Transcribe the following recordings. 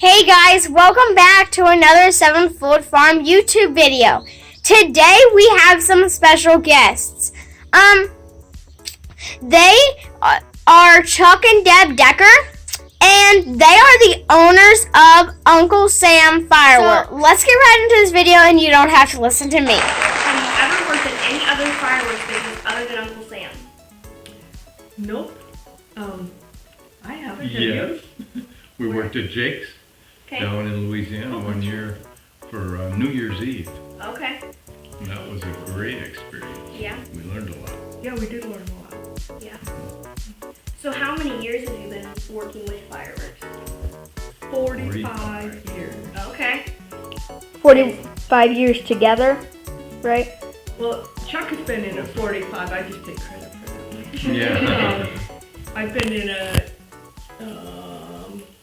Hey guys, welcome back to another Sevenfold Farm YouTube video. Today we have some special guests. They are Chuck and Deb Decker, and they are the owners of Uncle Sam Fireworks. So let's get right into this video, and you don't have to listen to me. Have you ever worked in any other fireworks business other than Uncle Sam? Nope. I haven't. Yes. We worked at Jake's down in Louisiana one year for New Year's Eve. Okay. And that was a great experience. Yeah. We learned a lot. Yeah, we did learn a lot. Yeah. So how many years have you been working with fireworks? 45 years. Okay. 45 years together, right? Well, Chuck has been in a 45. I just take credit for that. Yeah. I've been in a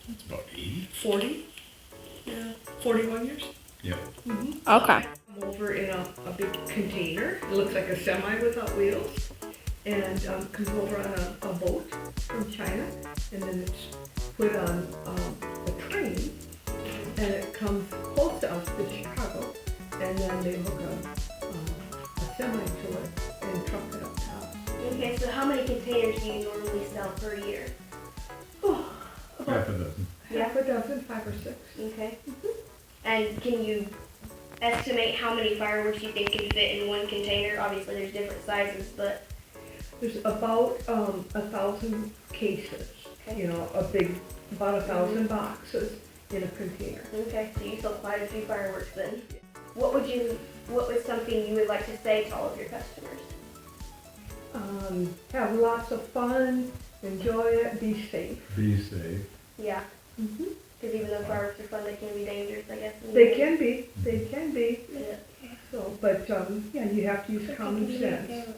It's about 80. 40. Yeah, 41 years. Yeah. Mm-hmm. Okay. I'm over in a big container. It looks like a semi without wheels. And comes over on a boat from China. And then it's put on a train. And it comes close to us to Chicago. And then they hook a semi to it and truck it up top. Okay, so how many containers do you normally sell per year? Half a dozen. Half a dozen, 5 or 6. Okay. And can you estimate how many fireworks you think can fit in one container? Obviously there's different sizes, but... There's about 1,000 cases. Okay. You know, about 1,000 boxes in a container. Okay, so you sell quite a few fireworks then. What was something you would like to say to all of your customers? Have lots of fun, enjoy it, be safe. Be safe. Yeah. Mm-hmm. Because even though fireworks are fun, they can be dangerous, I guess. They can be. Yeah. So, but yeah, you have to use common sense.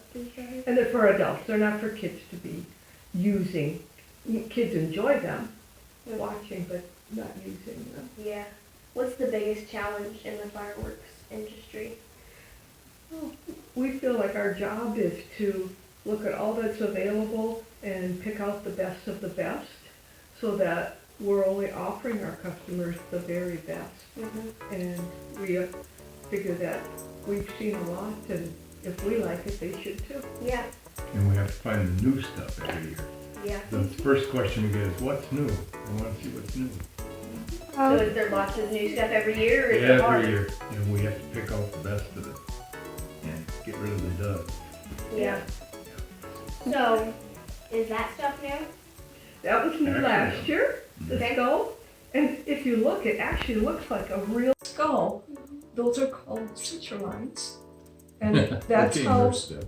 And they're for adults. They're not for kids to be using. Kids enjoy them, watching, but not using them. Yeah. What's the biggest challenge in the fireworks industry? Well, we feel like our job is to look at all that's available and pick out the best of the best so that we're only offering our customers the very best. Mm-hmm. And we figure that we've seen a lot, and if we like it, they should too. Yeah. And we have to find the new stuff every year. Yeah. The first question we get is, what's new? We want to see what's new. So is there lots of new stuff every year, or is it hard? Every year. And we have to pick out the best of it and get rid of the dud. Yeah. So, is that stuff new? That was new last year, the Okay. skull. And if you look, it actually looks like a real skull. Those are called suture lines. And that's Okay, how new stuff.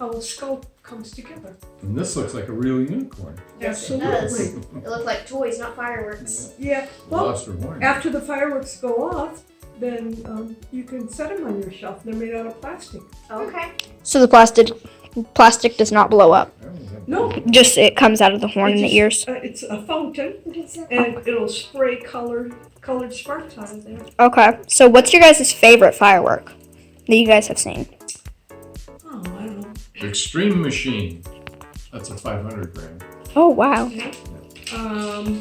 a skull comes together. And this looks like a real unicorn. Yes, it does. It looks like toys, not fireworks. Yeah, well, Lost her horn. after the fireworks go off, then you can set them on your shelf. They're made out of plastic. Okay. So the plastic does not blow up. No, Just it comes out of the horn in the ears. It's a fountain, and it'll spray colored sparks out of there. Okay. So what's your guys' favorite firework that you guys have seen? Oh, I don't know. Extreme Machine. That's a 500 gram. Oh wow. I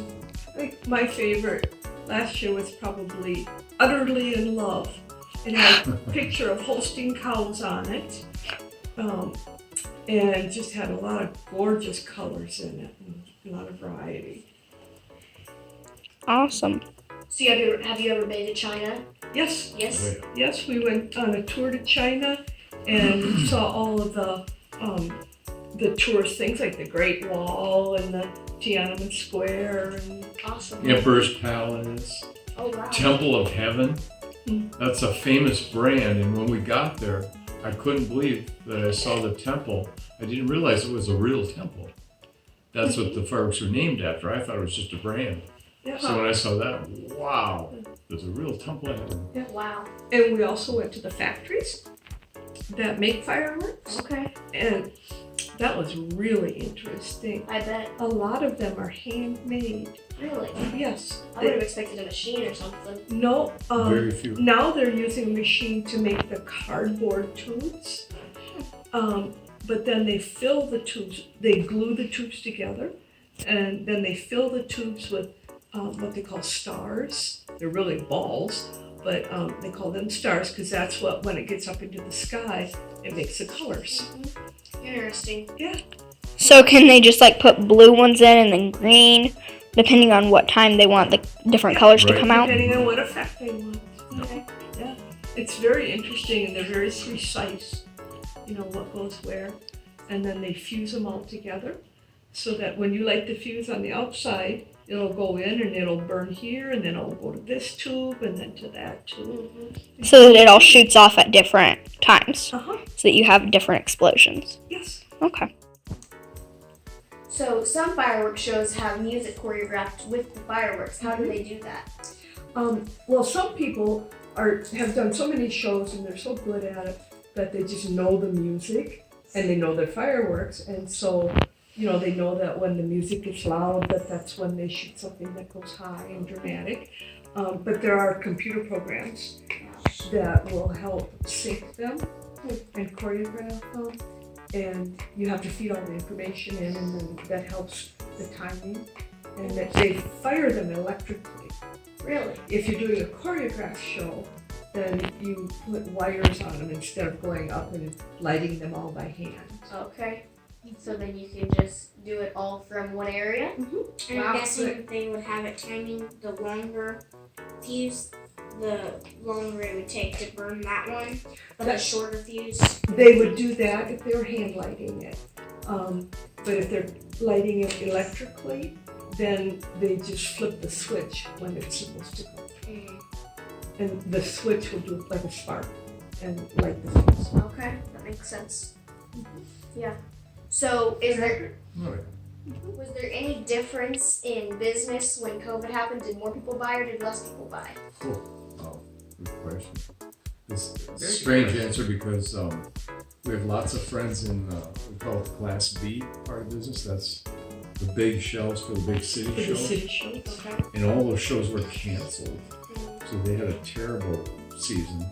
think my favorite last year was probably Utterly in Love. It had a picture of Holstein cows on it. And it just had a lot of gorgeous colors in it, and a lot of variety. Awesome. So have you ever been to China? Yes, Yes. yes, we went on a tour to China and saw all of the tourist things like the Great Wall and the Tiananmen Square and Awesome. Emperor's Palace. Oh wow. Temple of Heaven. Mm. That's a famous brand, and when we got there, I couldn't believe that I saw the temple. I didn't realize it was a real temple. That's what the fireworks were named after. I thought it was just a brand. yeah. So when I saw that, wow, there's a real temple of heaven. Wow. And we also went to the factories that make fireworks, Okay. and that was really interesting. I bet. A lot of them are handmade. Really? Yes. I would have expected a machine or something. No, Very few. now they're using a machine to make the cardboard tubes. But then they fill the tubes, they glue the tubes together, and then they fill the tubes with what they call stars. They're really balls, but they call them stars because that's what, when it gets up into the sky, it makes the colors. Interesting. Yeah. So can they just like put blue ones in and then green, depending on what time they want the different colors to Right. come out? Depending on what effect they want. Okay. Yeah. It's very interesting and they're very precise, you know, what goes where. And then they fuse them all together so that when you light the fuse on the outside, it'll go in and it'll burn here and then it'll go to this tube and then to that tube. So that it all shoots off at different times, Uh-huh. so that you have different explosions. Yes. Okay. So some fireworks shows have music choreographed with the fireworks. How do they do that? Well, some people have done so many shows and they're so good at it that they just know the music and they know their fireworks, and so you know they know that when the music is loud, that's when they shoot something that goes high and dramatic. But there are computer programs that will help sync them and choreograph them, and you have to feed all the information in, and then that helps the timing, and that they fire them electrically. Really? If you're doing a choreographed show, then you put wires on them instead of going up and lighting them all by hand. Okay. So then you can just do it all from one area? Mm-hmm. And Wow. I'm guessing they would have it timing the longer fuse, the longer it would take to burn that one, but the shorter fuse. They would do that if they were hand lighting it. But if they're lighting it electrically, then they just flip the switch when it's supposed to go. And the switch will do like a spark and light the fuse. Okay, that makes sense. Yeah. So was there any difference in business when COVID happened? Did more people buy or did less people buy? Oh, good question. It's a strange answer because we have lots of friends in we call it the Class B part of business. That's the big shelves for the big city For the shows. city shows. Okay. And all those shows were canceled. So they had a terrible season.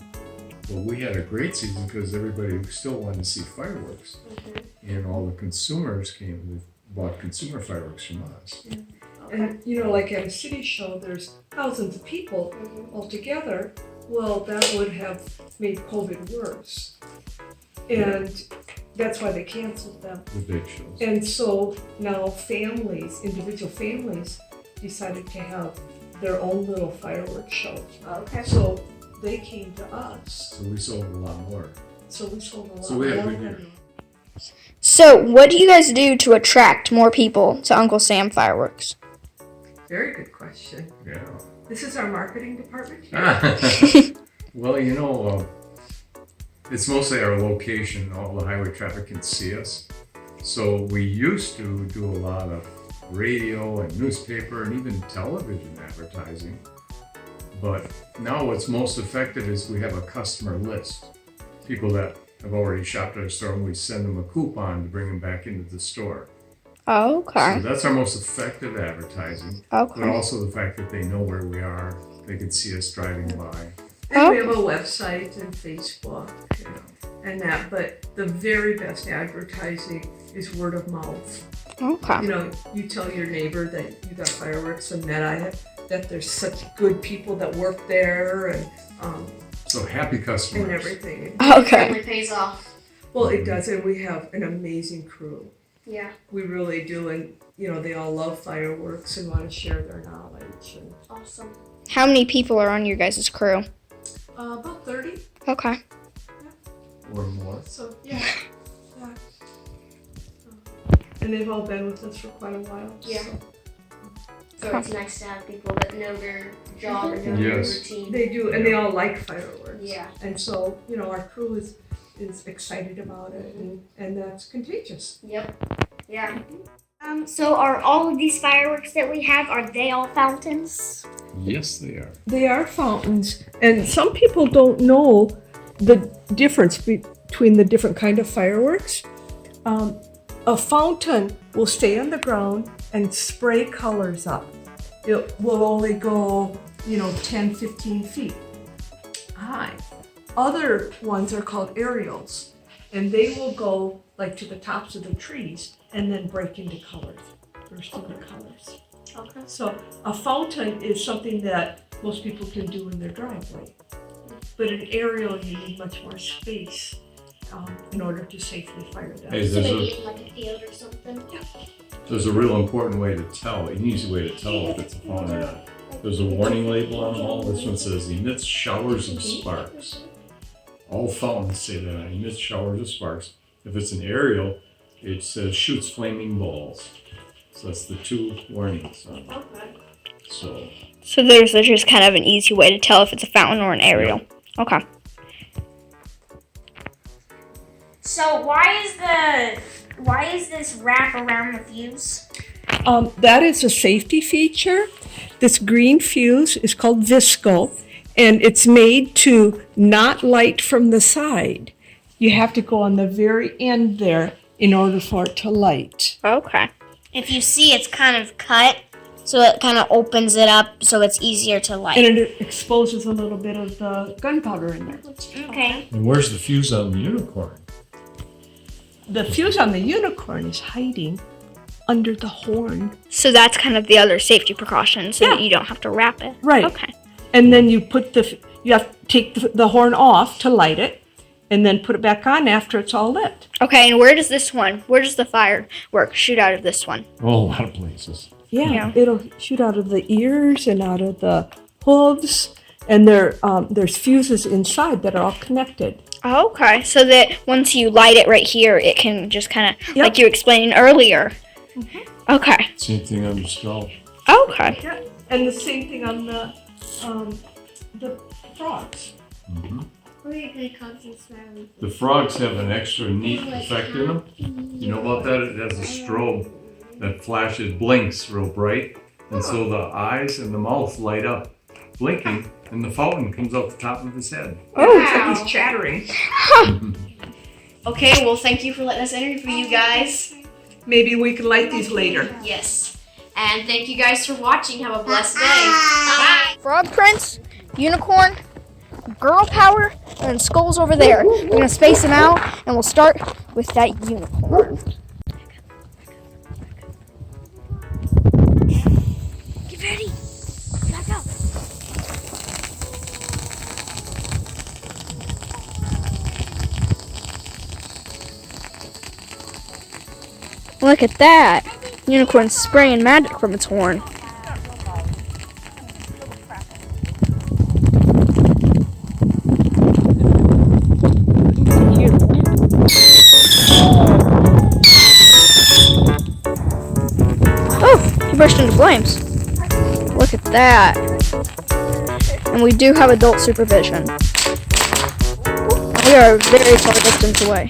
But we had a great season because everybody still wanted to see fireworks. And all the consumers came and bought consumer fireworks from us. Okay. And you know, like at a city show, there's thousands of people all together. Well, that would have made COVID worse. And that's why they canceled them. The big shows. And so now families, individual families, decided to have their own little fireworks show. Okay. So they came to us. So we sold a lot more. So we sold a lot So we had a more good year. than- So what do you guys do to attract more people to Uncle Sam fireworks? Very good question. Yeah. This is our marketing department here. Well, you know, it's mostly our location. All the highway traffic can see us. So we used to do a lot of radio and newspaper and even television advertising. But now what's most effective is we have a customer list. People that have already shopped at our store, and we send them a coupon to bring them back into the store. Oh, okay. So that's our most effective advertising. But Okay. also the fact that they know where we are. They can see us driving by. And we have a website and Facebook, you know, and that. But the very best advertising is word of mouth. Okay. You know, you tell your neighbor that you got fireworks and that there's such good people that work there and So happy customers. everything. Okay. Really pays off. Well, it does, and we have an amazing crew. Yeah. We really do, and you know, they all love fireworks and want to share their knowledge. And, Awesome. How many people are on your guys' crew? about 30. Okay. Or more. So yeah. And they've all been with us for quite a while. Yeah. So. So it's nice to have people that know their job and know their Yes. routine. They do, and they all like fireworks. Yeah. And so, you know, our crew is excited about it, and that's contagious. Yep. Yeah. So are all of these fireworks that we have, are they all fountains? Yes, they are. They are fountains, and some people don't know the difference between the different kind of fireworks. A fountain will stay on the ground and spray colors up. It will only go, 10, 15 feet high. Other ones are called aerials, and they will go like to the tops of the trees and then break into colors, burst into colors. Okay. So a fountain is something that most people can do in their driveway. But an aerial, you need much more space in order to safely fire that. Hey, So maybe in like a field or something? there's a real important way to tell, an easy way to tell if it's a fountain or not. There's a warning label on them all. This one says emits showers of sparks. All fountains say that, emits showers of sparks. If it's an aerial, it says shoots flaming balls. So that's the two warnings on it. Okay. So there's just kind of an easy way to tell if it's a fountain or an aerial. Okay. So why is this wrap around the fuse? That is a safety feature. This green fuse is called Visco, and it's made to not light from the side. You have to go on the very end there in order for it to light. Okay. If you see, it's kind of cut, so it kind of opens it up so it's easier to light. And it exposes a little bit of the gunpowder in there. Okay. And where's the fuse on the unicorn? The fuse on the unicorn is hiding under the horn. So that's kind of the other safety precaution, so that you don't have to wrap it. Right. Okay. And then you you have to take the horn off to light it, and then put it back on after it's all lit. Okay, and where does the firework shoot out of this one? Oh, a lot of places. Yeah, it'll shoot out of the ears and out of the hooves, and there's fuses inside that are all connected. Okay, so that once you light it right here, it can just kind of, like you explained earlier. Mm-hmm. Okay. Same thing on the skull. Okay. Yeah, and the same thing on the frogs. Mm-hmm. What are you going to call this smiley? The frogs have an extra neat effect in them. You know about that? It has a strobe that flashes, blinks real bright, and so the eyes and the mouth light up, blinking, and the fountain comes out the top of his head. Oh, it's like he's chattering. Okay, well, thank you for letting us interview you guys. Maybe we can light these later. Yes. And thank you guys for watching. Have a blessed day. Bye. Frog prince, unicorn, girl power, and then skulls over there. We're going to space them out, and we'll start with that unicorn. Get ready. Back up. Look at that. Unicorn's spraying magic from its horn. Oh, he burst into flames. Look at that. And we do have adult supervision. We are very far distance away.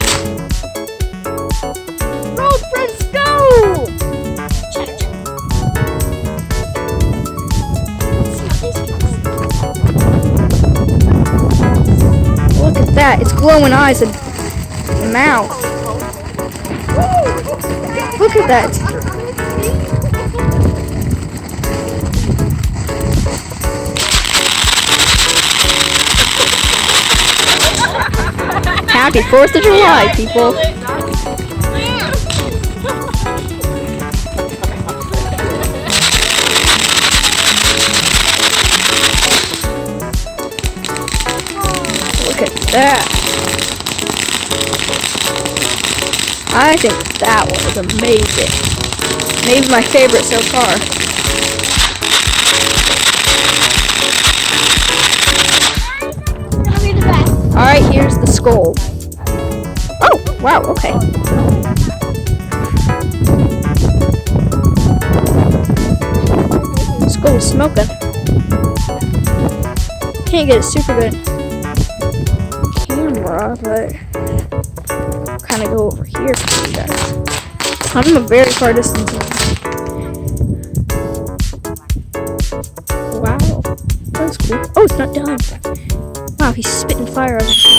Road Prince, go! Look at that, it's glowing eyes and mouth. Look at that. Happy 4th of July, people. Look at that. I think that one was amazing. Maybe my favorite so far. Alright, here's the skull. Oh, wow, okay. The skull is smoking. Can't get it super good camera, but kind of go over here for you guys. I'm a very far distance away. Wow, that's cool. Oh, it's not done. Wow, he's spitting fire out of his mouth.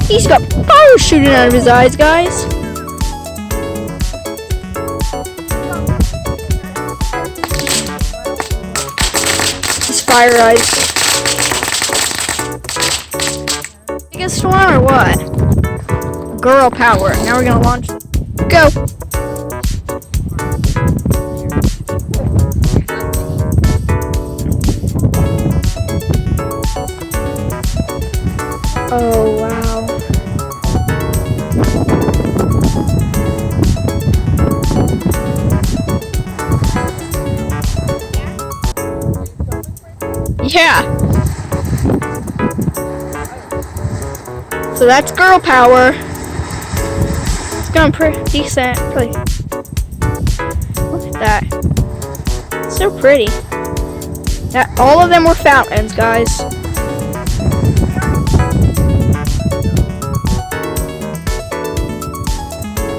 He's got fire shooting out of his eyes, guys. His fire eyes. Biggest one or what? Girl power. Now we're gonna launch. Go. Oh, wow. Yeah. So that's girl power. It's going pretty decent. Really. Look at that. So pretty. That all of them were fountains, guys.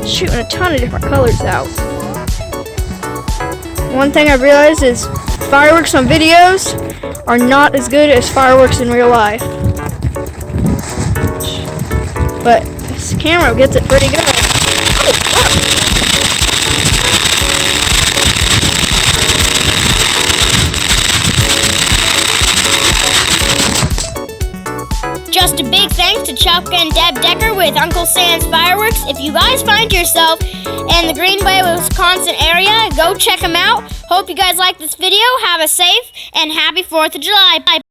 Shooting a ton of different colors out. One thing I've realized is fireworks on videos are not as good as fireworks in real life. But this camera gets it pretty good. Just a big thanks to Chuck and Deb Decker with Uncle Sam's Fireworks. If you guys find yourself in the Greenway, Wisconsin area, go check them out. Hope you guys like this video. Have a safe and happy 4th of July. Bye.